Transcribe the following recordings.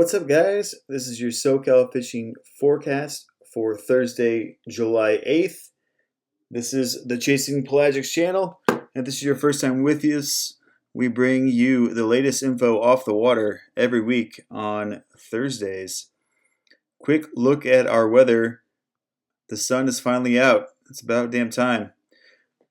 What's up, guys? This is your SoCal fishing forecast for Thursday, July 8th. This is the Chasing Pelagics channel. If this is your first time with us, we bring you the latest info off the water every week on Thursdays. Quick look at our weather. The sun is finally out. It's about damn time.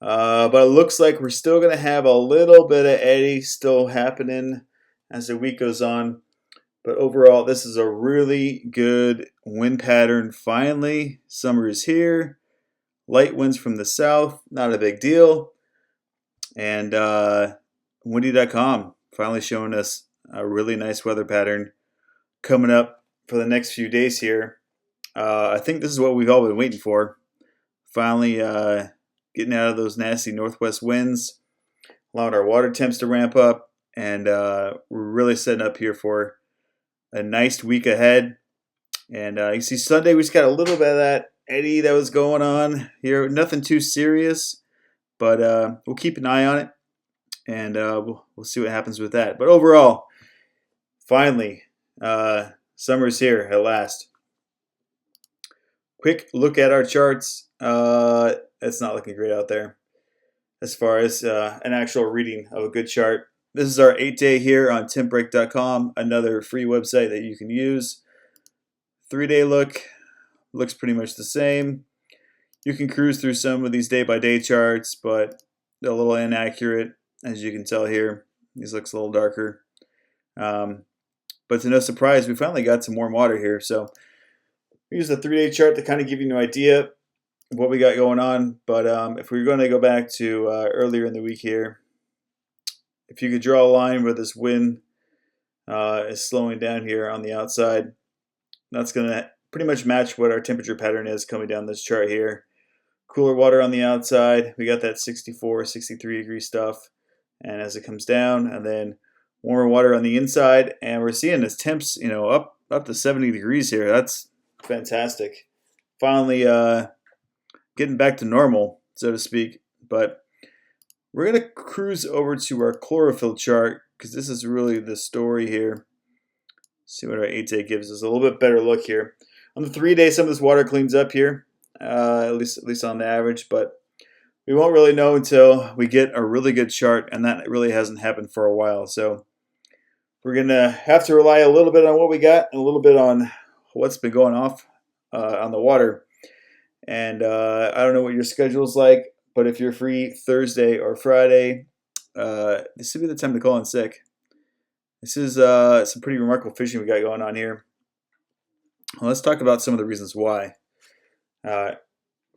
But it looks like we're still going to have a little bit of eddy still happening as the week goes on. But overall, this is a really good wind pattern. Finally, summer is here. Light winds from the south, not a big deal. And windy.com finally showing us a really nice weather pattern coming up for the next few days here. I think this is what we've all been waiting for. Finally getting out of those nasty northwest winds, allowing our water temps to ramp up, and we're really setting up here for a nice week ahead. And you see Sunday we just got a little bit of that eddy that was going on here. Nothing too serious, but we'll keep an eye on it, and we'll see what happens with that. But overall, finally, summer's here at last. Quick look at our charts. It's not looking great out there as far as an actual reading of a good chart. This is our 8-day here on tempbreak.com, another free website that you can use. 3-day look looks pretty much the same. You can cruise through some of these day-by-day charts, but they're a little inaccurate, as you can tell here. These looks a little darker. But to no surprise, we finally got some warm water here. So we use the 3-day chart to kind of give you an idea of what we got going on. But if we're going to go back to earlier in the week here, if you could draw a line where this wind is slowing down here on the outside, that's going to pretty much match what our temperature pattern is coming down this chart here. Cooler water on the outside. We got that 64, 63 degree stuff. And as it comes down, and then warmer water on the inside. And we're seeing this temps, up to 70 degrees here. That's fantastic. Finally getting back to normal, so to speak. But we're going to cruise over to our chlorophyll chart because this is really the story here. See what our 8-day gives us. A little bit better look here. On the 3-day, some of this water cleans up here, at least on the average, but we won't really know until we get a really good chart, and that really hasn't happened for a while. So we're going to have to rely a little bit on what we got and a little bit on what's been going off on the water. And I don't know what your schedule's like, but if you're free Thursday or Friday, this would be the time to call in sick. This is some pretty remarkable fishing we got going on here. Well, let's talk about some of the reasons why.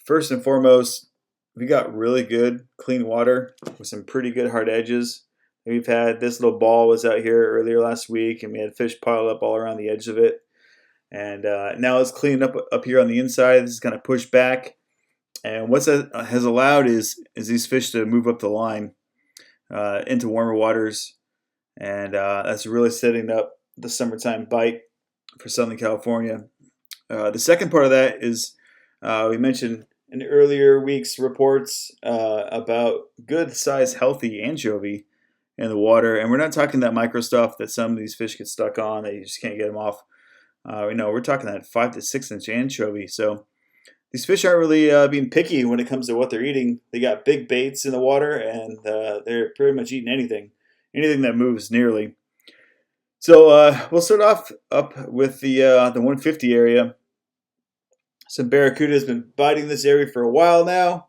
First and foremost, we got really good, clean water with some pretty good hard edges. We've had this little ball was out here earlier last week, and we had fish piled up all around the edge of it. And now it's cleaned up here on the inside. This is kind of pushed back. And what that has allowed is these fish to move up the line into warmer waters. And that's really setting up the summertime bite for Southern California. The second part of that is we mentioned in earlier week's reports about good-sized, healthy anchovy in the water. And we're not talking that micro stuff that some of these fish get stuck on that you just can't get them off. We're talking that 5 to 6 inch anchovy. So these fish aren't really being picky when it comes to what they're eating. They got big baits in the water, and they're pretty much eating anything that moves nearly. So we'll start off up with the 150 area. Some Barracuda has been biting this area for a while now,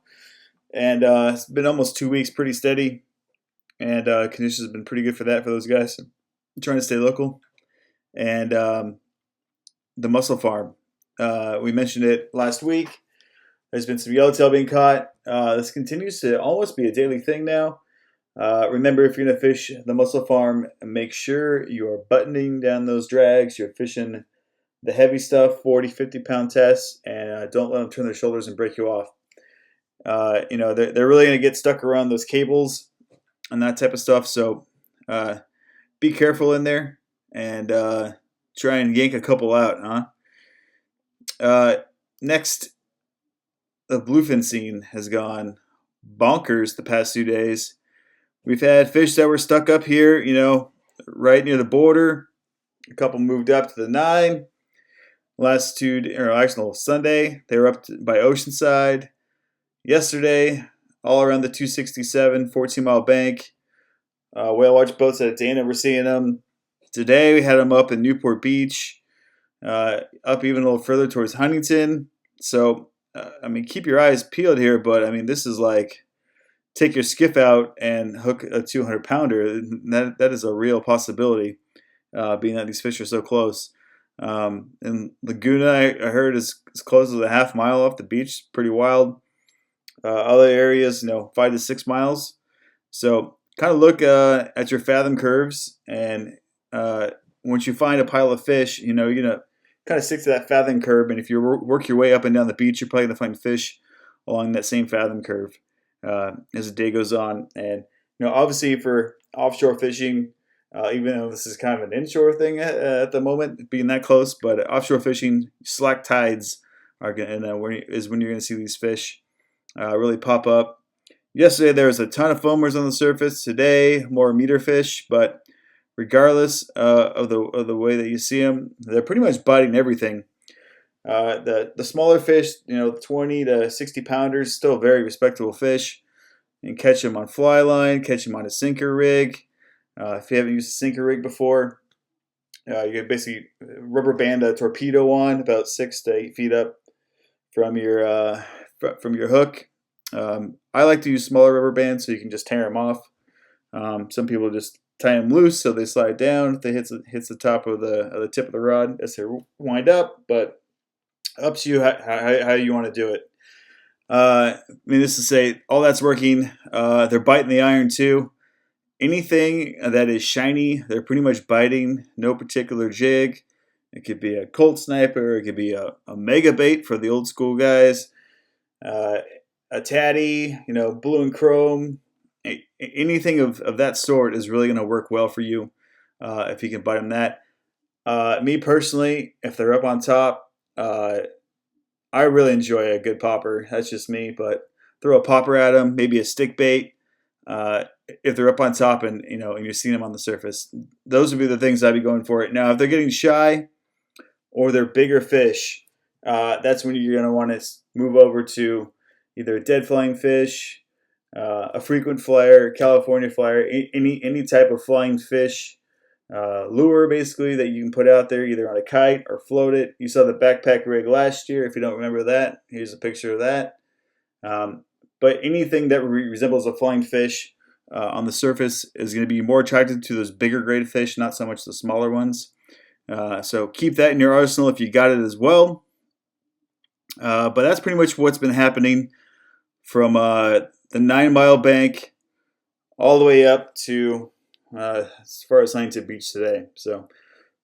and it's been almost 2 weeks pretty steady, and conditions have been pretty good for those guys. I'm trying to stay local. And the mussel farm. We mentioned it last week. There's been some yellowtail being caught. This continues to almost be a daily thing now. Remember, if you're going to fish the mussel farm, make sure you are buttoning down those drags. You're fishing the heavy stuff, 40, 50-pound tests, and don't let them turn their shoulders and break you off. They're really going to get stuck around those cables and that type of stuff. So be careful in there and try and yank a couple out, Next, the bluefin scene has gone bonkers the past 2 days. We've had fish that were stuck up here, right near the border. A couple moved up to the 9. Last two, or actually no, Sunday, they were up by Oceanside. Yesterday, all around the 267, 14-mile bank. Whale watch boats at Dana, we're seeing them. Today, we had them up in Newport Beach, up even a little further towards Huntington. So, keep your eyes peeled here, but, this is like take your skiff out and hook a 200-pounder. That is a real possibility, being that these fish are so close. And Laguna, I heard, is close as a half mile off the beach. Pretty wild. Other areas, 5 to 6 miles. So kind of look at your fathom curves, and once you find a pile of fish, you're gonna kind of stick to that fathom curve. And if you work your way up and down the beach, you're probably gonna find fish along that same fathom curve as the day goes on. And obviously for offshore fishing, even though this is kind of an inshore thing at the moment, being that close, but offshore fishing, slack tides is when you're going to see these fish really pop up. Yesterday there was a ton of foamers on the surface. Today more meter fish, but regardless of the way that you see them, they're pretty much biting everything. The smaller fish, 20 to 60 pounders, still very respectable fish. You can catch them on fly line, catch them on a sinker rig. If you haven't used a sinker rig before, you can basically rubber band a torpedo on about 6 to 8 feet up from your hook. I like to use smaller rubber bands so you can just tear them off. Some people just tie them loose so they slide down. If they hits the top of the tip of the rod as they wind up, but up to you how you want to do it. This is to say, all that's working. They're biting the iron too. Anything that is shiny, they're pretty much biting. No particular jig. It could be a Colt Sniper. It could be a mega bait for the old school guys. A tatty, blue and chrome. Anything of that sort is really going to work well for you if you can bite them that. Me personally, if they're up on top, I really enjoy a good popper. That's just me, but throw a popper at them, maybe a stick bait. If they're up on top and you're seeing them on the surface, those would be the things I'd be going for. Now, if they're getting shy or they're bigger fish, that's when you're going to want to move over to either a dead flying fish, a frequent flyer, California flyer, any type of flying fish lure basically that you can put out there either on a kite or float it. You saw the backpack rig last year. If you don't remember that, here's a picture of that. But anything that resembles a flying fish on the surface is going to be more attracted to those bigger grade fish, not so much the smaller ones. So keep that in your arsenal if you got it as well. But that's pretty much what's been happening from the 9-mile bank all the way up to as far as Huntington Beach today. So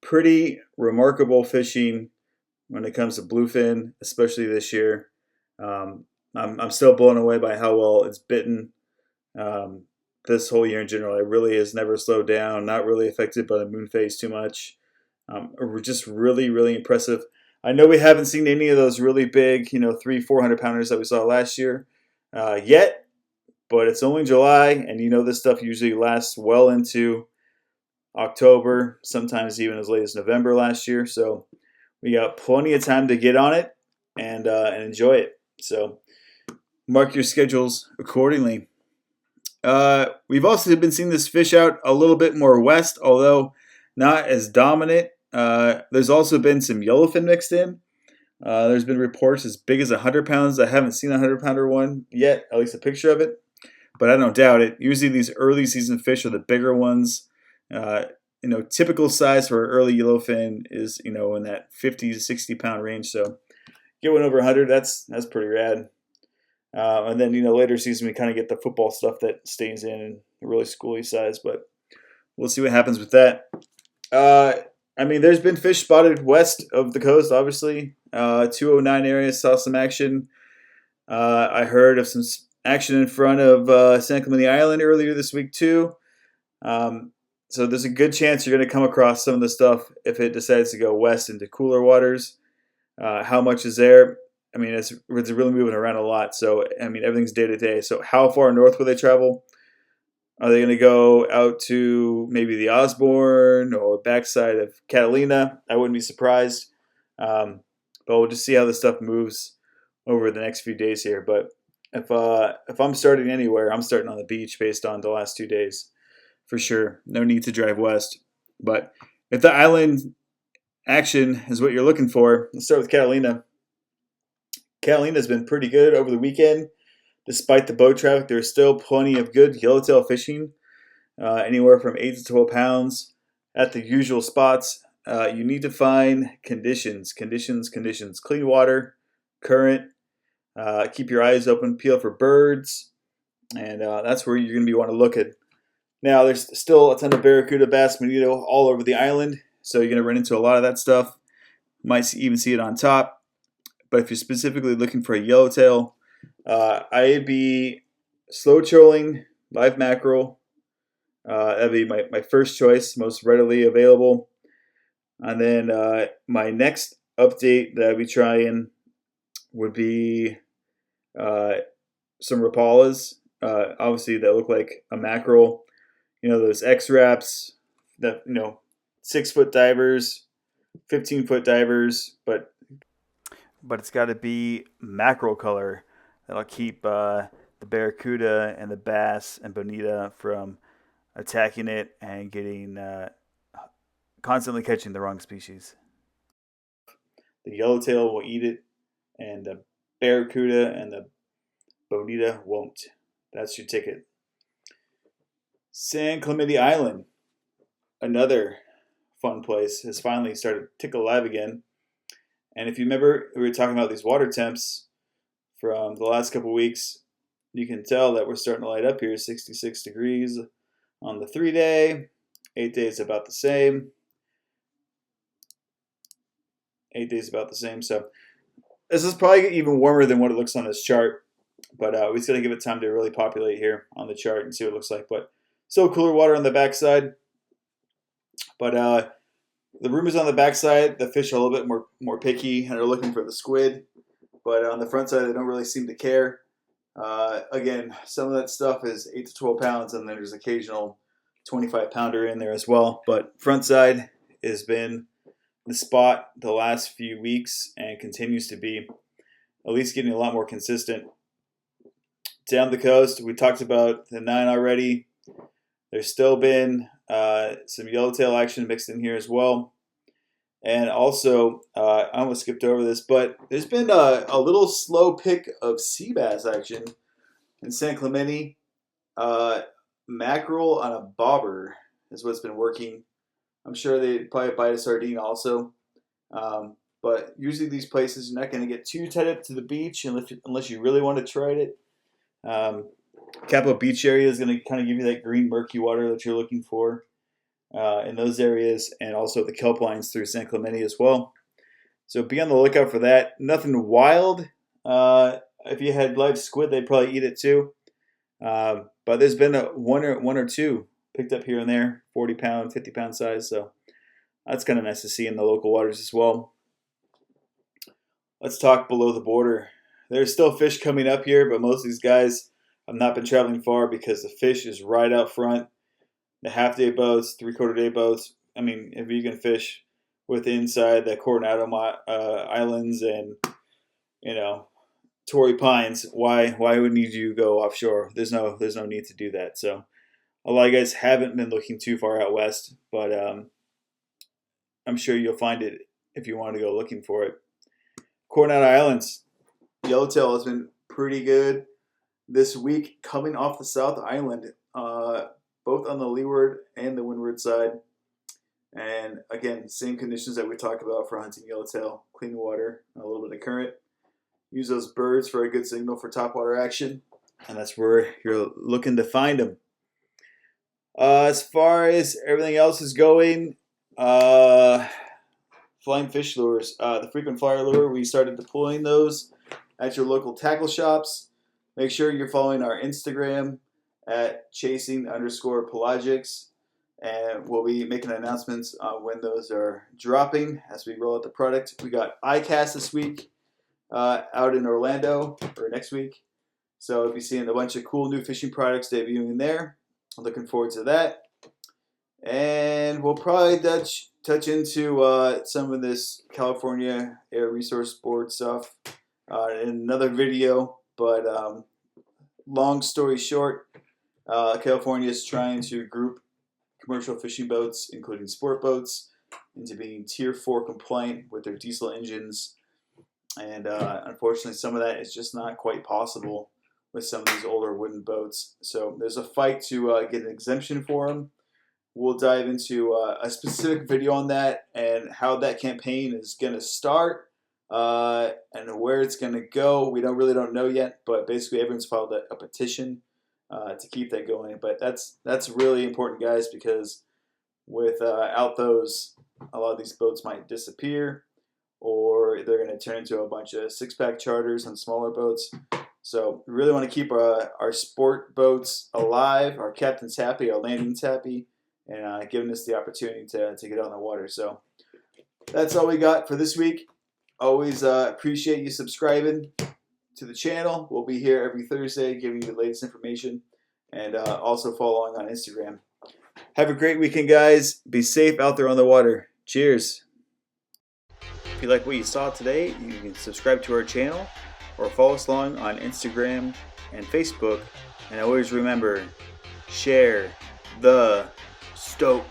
pretty remarkable fishing when it comes to bluefin, especially this year. I'm still blown away by how well it's bitten this whole year in general. It really has never slowed down, not really affected by the moon phase too much. Just really, really impressive. I know we haven't seen any of those really big, 300-400 pounders that we saw last year yet, but it's only July, and this stuff usually lasts well into October, sometimes even as late as November last year. So we got plenty of time to get on it and enjoy it. So mark your schedules accordingly. We've also been seeing this fish out a little bit more west, although not as dominant. There's also been some yellowfin mixed in. There's been reports as big as 100 pounds. I haven't seen a 100-pounder one yet, at least a picture of it, but I don't doubt it. Usually these early season fish are the bigger ones. Typical size for early yellowfin is, in that 50 to 60 pound range. So get one over 100, that's pretty rad. And then, later season we kind of get the football stuff that stays in a really schooly size, but we'll see what happens with that. There's been fish spotted west of the coast, obviously. 209 area saw some action. I heard of some action in front of San Clemente Island earlier this week too. So there's a good chance you're going to come across some of the stuff if it decides to go west into cooler waters. How much is there? It's really moving around a lot. So, everything's day to day. So how far north will they travel? Are they going to go out to maybe the Osborne or backside of Catalina? I wouldn't be surprised. But we'll just see how this stuff moves over the next few days here. But if I'm starting anywhere, I'm starting on the beach based on the last 2 days for sure. No need to drive west. But if the island action is what you're looking for, let's start with Catalina. Catalina's been pretty good over the weekend. Despite the boat traffic, there's still plenty of good yellowtail fishing, anywhere from 8 to 12 pounds at the usual spots. You need to find conditions. Clean water, current. Keep your eyes open, peel for birds, and that's where you're going to be want to look at. Now, there's still a ton of barracuda, bass, bonito all over the island, so you're going to run into a lot of that stuff. Might even see it on top. But if you're specifically looking for a yellowtail, I'd be slow trolling live mackerel. That'd be my first choice, most readily available. And then my next update that I'd be trying would be some rapalas. Obviously, that look like a mackerel. Those X-Wraps, that 6-foot divers, 15-foot divers, but it's got to be mackerel color. That'll keep the barracuda and the bass and bonita from attacking it and getting constantly catching the wrong species. The yellowtail will eat it, and the barracuda and the bonita won't. That's your ticket. San Clemente Island, another fun place, has finally started to tickle alive again. And if you remember, we were talking about these water temps from the last couple weeks. You can tell that we're starting to light up here. 66 degrees on the 3-day. 8 days about the same. 8 days about the same. So this is probably even warmer than what it looks on this chart. But we just got to give it time to really populate here on the chart and see what it looks like. But still cooler water on the backside. But the rumors on the backside, the fish are a little bit more picky and are looking for the squid. But on the front side, they don't really seem to care. Again, some of that stuff is 8 to 12 pounds, and then there's occasional 25-pounder in there as well. But front side has been the spot the last few weeks and continues to be, at least getting a lot more consistent. Down the coast, we talked about the 9 already. There's still been some yellowtail action mixed in here as well. And also, I almost skipped over this, but there's been a little slow pick of sea bass action in San Clemente. Mackerel on a bobber is what's been working. I'm sure they probably bite a sardine also. But usually these places, you're not going to get too tight up to the beach unless you really want to try it. Capo Beach area is going to kind of give you that green murky water that you're looking for in those areas, and also the kelp lines through San Clemente as well. So be on the lookout for that. Nothing wild. If you had live squid, they'd probably eat it too. But there's been one or two picked up here and there, 40-pound, 50-pound size. So that's kind of nice to see in the local waters as well. Let's talk below the border. There's still fish coming up here, but most of these guys have not been traveling far because the fish is right out front. The half-day boats, 3/4 day boats. I mean, if you can fish with inside the Coronado Islands and Torrey Pines, why would you go offshore? There's no need to do that. So a lot of guys haven't been looking too far out west, but I'm sure you'll find it if you want to go looking for it. Coronado Islands, yellowtail has been pretty good this week, coming off the South Island, both on the leeward and the windward side. And again, same conditions that we talked about for hunting yellowtail: clean water, a little bit of current. Use those birds for a good signal for topwater action, and that's where you're looking to find them. As far as everything else is going, flying fish lures, the frequent flyer lure, we started deploying those at your local tackle shops. Make sure you're following our Instagram at chasing_pelagics, and we'll be making announcements on when those are dropping as we roll out the product. We got ICAST this week out in Orlando, or next week. So we'll be seeing a bunch of cool new fishing products debuting there. Looking forward to that. And we'll probably touch into some of this California Air Resource Board stuff in another video. But long story short, California is trying to group commercial fishing boats, including sport boats, into being Tier 4 compliant with their diesel engines. And unfortunately, some of that is just not quite possible with some of these older wooden boats. So there's a fight to get an exemption for them. We'll dive into a specific video on that and how that campaign is going to start and where it's going to go. We really don't know yet, but basically everyone's filed a petition to keep that going. But that's really important, guys, because without those, a lot of these boats might disappear, or they're going to turn into a bunch of six-pack charters and smaller boats. So we really want to keep our sport boats alive, our captains happy, our landings happy, and giving us the opportunity to get on the water. So that's all we got for this week. Always appreciate you subscribing to the channel. We'll be here every Thursday giving you the latest information, and also following on Instagram. Have a great weekend, guys. Be safe out there on the water. Cheers. If you like what you saw today, you can subscribe to our channel or follow us along on Instagram and Facebook. And always remember, share the stoke.